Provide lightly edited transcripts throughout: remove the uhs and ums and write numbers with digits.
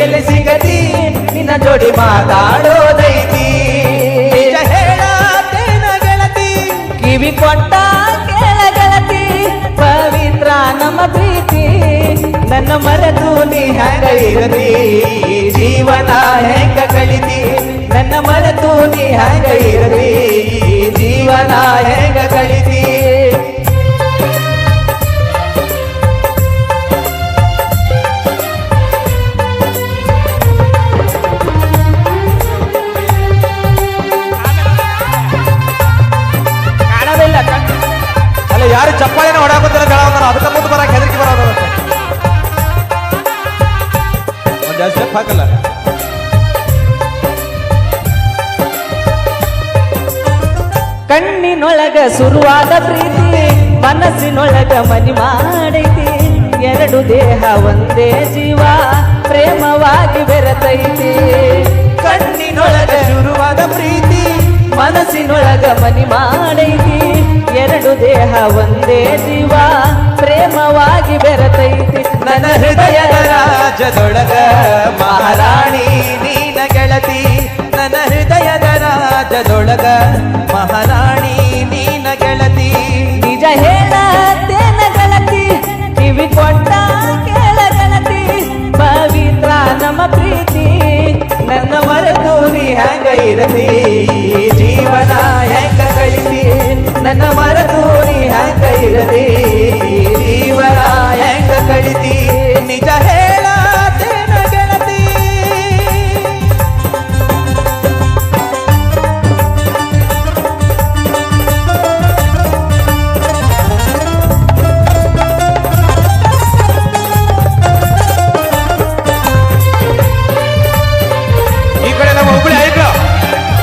ಎಲ್ಲಿ ಸಿಗತಿ ನಿನ್ನ ಜೋಡಿ ಮಾತಾಡೋದೈತಿ ಹೇಳತೇನ ಗೆಳತಿ ಕಿವಿ ಕೊಟ್ಟ ಕೇಳ ಗೆಳತಿ ಪವಿತ್ರ ನಮ್ಮ ಪ್ರೀತಿ ನನ್ನ ಮರೆತು ನೀ ಹೆಂಗ ಇರತಿ ಜೀವನ ಹೆಂಗ ಕಳಿತಿ ನನ್ನ ಮರೆತು ನೀ ಹೆಂಗ ಇರತಿ ಜೀವನ ಹೆಂಗ ಕಳಿತಿ ಅಲ್ಲ ಯಾರು ಚಪ್ಪಾಳಿನ ಹೊಡಾಕೋತಿಲ್ಲ ಗಳ ಅದಕ್ಕೆ ಮುಂದೆ ಬರಕ್ಕೆ ಹೆದರಿಕೆ ಬರೋದು ಒಂದು ಜಾಸ್ತಿ ಸ್ಟೆಪ್ ಹಾಕಲ್ಲ ಕಣ್ಣಿನೊಳಗ ಶುರುವಾದ ಪ್ರೀತಿ ಮನಸ್ಸಿನೊಳಗ ಮನಿ ಮಾಡೈತಿ ಎರಡು ದೇಹ ಒಂದೇ ಜೀವ ಪ್ರೇಮವಾಗಿ ಬೆರೆತೈತಿ ಕಣ್ಣಿನೊಳಗ ಶುರುವಾದ ಪ್ರೀತಿ ಮನಸ್ಸಿನೊಳಗ ಮನಿ ಮಾಡೈತಿ ಎರಡು ದೇಹ ಒಂದೇ ಜೀವ ಪ್ರೇಮವಾಗಿ ಬೆರೆತೈತಿ ನನ್ನ ಹೃದಯದ ರಾಜದೊಳಗ ಮಹಾರಾಣಿ ನೀನ ಗೆಳತಿ ನನ್ನ ಹೃದಯದ ರಾಜದೊಳಗ ಮಹಾರಾಣಿ ನೀನ ಗೆಳತಿ ನಿಜ ಹೇಳತೇನ ಗೆಳತಿ ಕಿವಿ ಕೊಟ್ಟ ಕೇಳ ಗೆಳತಿ ಪವಿತ್ರ ನಮ್ಮ ಪ್ರೀತಿ ನನ್ನ ಮರೆತು ನೀ ಹೆಂಗ ಇರತಿ ಜೀವನ ಹೆಂಗ ಕಳಿತಿ ನನ್ನ ಮರೆತು ನೀ ಹೆಂಗ ಇರತಿ ಜೀವನ ಹೆಂಗ ಕಳಿತಿ ನಿಜ ಹೇಳತೇನ ಗೆಳತಿ ಈ ಕಡೆ ನಮ್ಮ ಹುಬ್ಬಳ್ಳಿ ಆಯ್ತು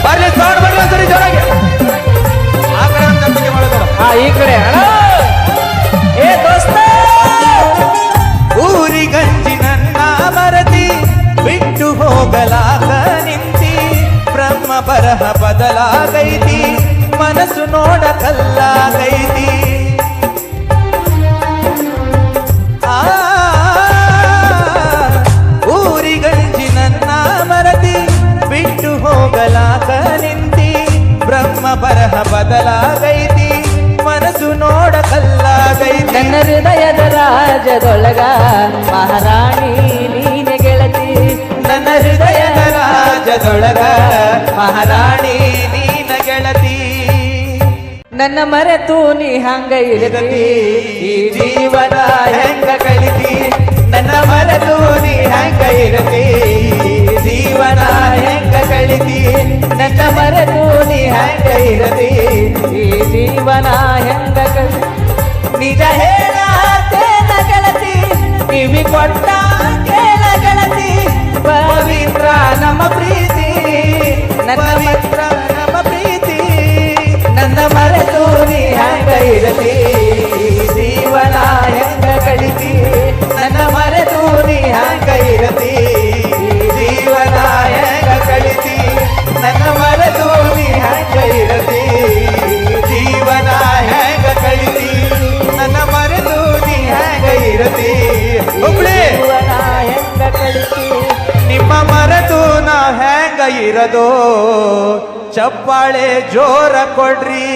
ಬರ್ಲಿ ಸೌಂಡ್ ಬರ್ಲಿ ಸರಿ ಜೋರಾಗಿ ಆ ಕಡೆ ಒಂದು ನಂಬಿಕೆ ಮಾಡೋದು ಈ ಕಡೆ ಏ ದೋಸ್ತ ಊರಿಗಂಜಿ ನನ್ನ ಮರತಿ ಬಿಟ್ಟು ಹೋಗಲಾಗ ನಿಂತಿ ಬ್ರಹ್ಮ ಬರಹ ಬದಲಾಗೈತಿ ಮನಸ್ಸು ನೋಡ ಕಲ್ಲಾಗೈತಿ ಊರಿಗಂಜಿ ನನ್ನ ಮರತಿ ಬಿಟ್ಟು ಹೋಗಲಾಗ ನಿಂತಿ ಬ್ರಹ್ಮ ಬರಹ ಬದಲಾಗೈತಿ ಮನಸ್ಸು ನೋಡ ಕಲ್ಲಾಗೈತಿ ನನ್ನ ಹೃದಯದ ರಾಜದೊಳಗ ಮಹಾರಾಣಿ ನೀನೆ ಗೆಳತಿ ನನ್ನ ಹೃದಯದ ರಾಜದೊಳಗ ಮಹಾರಾಣಿ ನೀನ ಗೆಳತಿ ನನ್ನ ಮರೆತು ನೀ ಹಂಗ ಇರತಿ ಈ ಜೀವನ ಹೆಂಗ ಕಳಿತಿ ನನ್ನ ಮರೆತು ನೀ ಹೆಂಗ ಇರತಿ ಜೀವನ ಹೆಂಗ ಕಳಿತಿ ನನ್ನ ಮರೆತು ನೀ ಹೆಂಗ ಇರತಿ ಈ ಜೀವನ ಹೆಂಗ ಕಳಿತಿ ನಿಜ ಹೇಳತೇನ ಗೆಳತಿ ಕಿವಿ ಕೊಟ್ಟ ಕೇಳ ಗೆಳತಿ ಪವಿತ್ರ ನಮ್ಮ ಪ್ರೀತಿ ನನ್ನ ಪವಿತ್ರ ನಮ್ಮ ಪ್ರೀತಿ ನನ್ನ ಮರೆತು ನೀ ಹೆಂಗ ಇರತಿ ಜೀವನ ಹೆಂಗ ಕಳಿತಿ ನನ್ನ ಮರೆತು ನೀ ಹೆಂಗ ಇರತಿ ಜೀವನ ಹೆಂಗ ಕಳಿತಿ ನನ್ನ ಮರೆತು ನೀ ಹೆಂಗ ಇರತಿ ಜೀವನ ಹೆಂಗ ಕಳಿತಿ ನನ್ನ ಮರೆತು ನೀ ಹೆಂಗ ಇರತಿ ಹುಬ್ಬಳ್ಳಿ ಜೀವನ ಹೆಂಗ ಕಳಿತಿ ನಿಮ್ಮ ಮರೆತು ನಾ ಹೆಂಗ ಇರದೋ ಚಪ್ಪಾಳೆ ಜೋರ ಕೊಡ್ರಿ